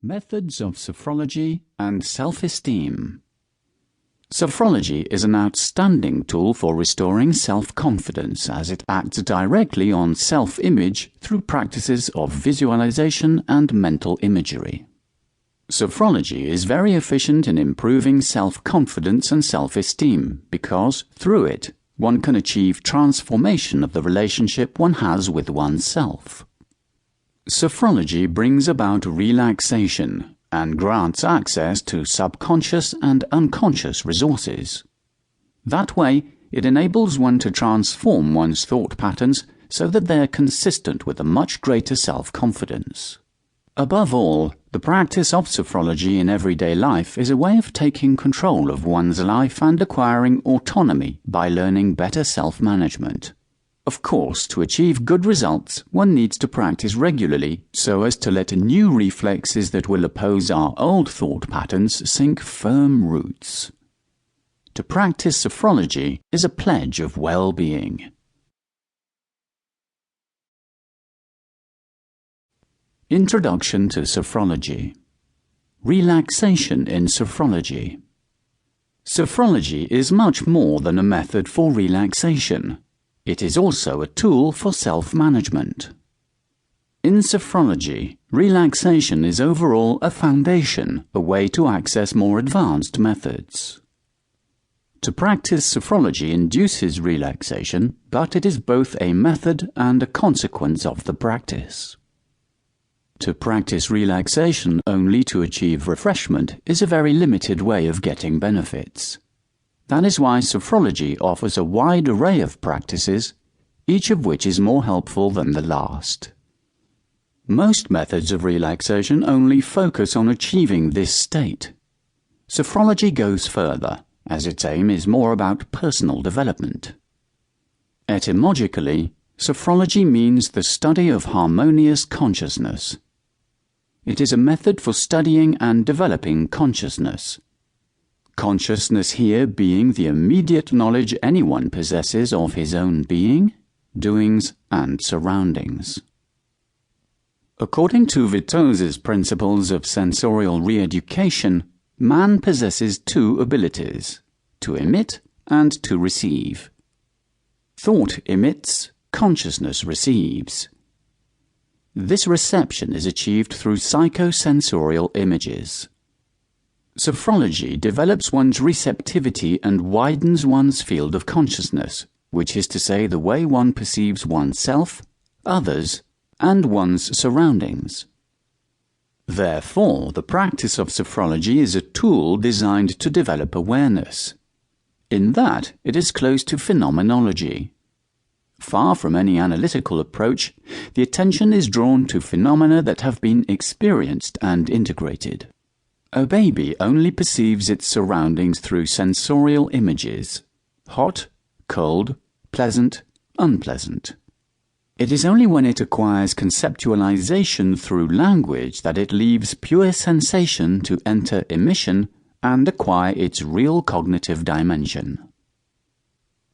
Methods of sophrology and self-esteem. Sophrology is an outstanding tool for restoring self-confidence as it acts directly on self-image through practices of visualization and mental imagery. Sophrology is very efficient in improving self-confidence and self-esteem because, through it, one can achieve transformation of the relationship one has with oneself. Sophrology brings about relaxation and grants access to subconscious and unconscious resources. That way, it enables one to transform one's thought patterns so that they are consistent with a much greater self-confidence. Above all, the practice of sophrology in everyday life is a way of taking control of one's life and acquiring autonomy by learning better self-management. Of course, to achieve good results, one needs to practice regularly so as to let new reflexes that will oppose our old thought patterns sink firm roots. To practice sophrology is a pledge of well-being. Introduction to Sophrology. Relaxation in Sophrology. Sophrology is much more than a method for relaxation. It is also a tool for self-management. In sophrology, relaxation is overall a foundation, a way to access more advanced methods. To practice sophrology induces relaxation, but it is both a method and a consequence of the practice. To practice relaxation only to achieve refreshment is a very limited way of getting benefits. That is why sophrology offers a wide array of practices, each of which is more helpful than the last. Most methods of relaxation only focus on achieving this state. Sophrology goes further, as its aim is more about personal development. Etymologically, sophrology means the study of harmonious consciousness. It is a method for studying and developing consciousness. Consciousness here being the immediate knowledge anyone possesses of his own being, doings, and surroundings. According to Vitoz's principles of sensorial re-education, man possesses two abilities, to emit and to receive. Thought emits, consciousness receives. This reception is achieved through psychosensorial images. Sophrology develops one's receptivity and widens one's field of consciousness, which is to say the way one perceives oneself, others, and one's surroundings. Therefore, the practice of sophrology is a tool designed to develop awareness. In that, it is close to phenomenology. Far from any analytical approach, the attention is drawn to phenomena that have been experienced and integrated. A baby only perceives its surroundings through sensorial images: hot, cold, pleasant, unpleasant. It is only when it acquires conceptualization through language that it leaves pure sensation to enter emission and acquire its real cognitive dimension.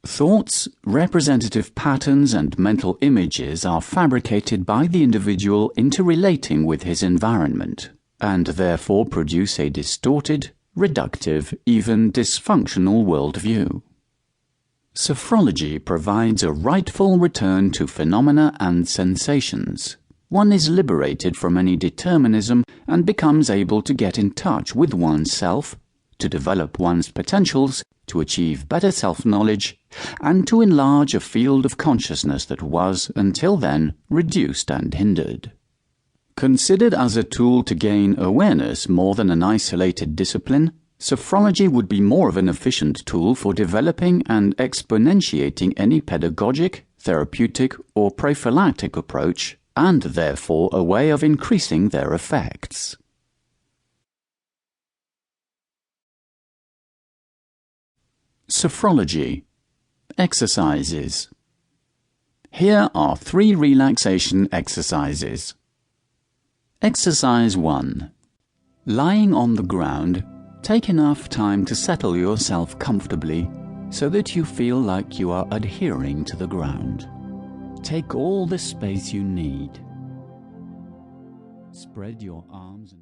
Thoughts, representative patterns, and mental images are fabricated by the individual interrelating with his environment, and therefore produce a distorted, reductive, even dysfunctional worldview. Sophrology provides a rightful return to phenomena and sensations. One is liberated from any determinism and becomes able to get in touch with oneself, to develop one's potentials, to achieve better self-knowledge, and to enlarge a field of consciousness that was, until then, reduced and hindered. Considered as a tool to gain awareness more than an isolated discipline, sophrology would be more of an efficient tool for developing and exponentiating any pedagogic, therapeutic, or prophylactic approach, and therefore a way of increasing their effects. Sophrology. Exercises. Here are 3 relaxation exercises. Exercise 1. Lying on the ground, take enough time to settle yourself comfortably so that you feel like you are adhering to the ground. Take all the space you need. Spread your arms and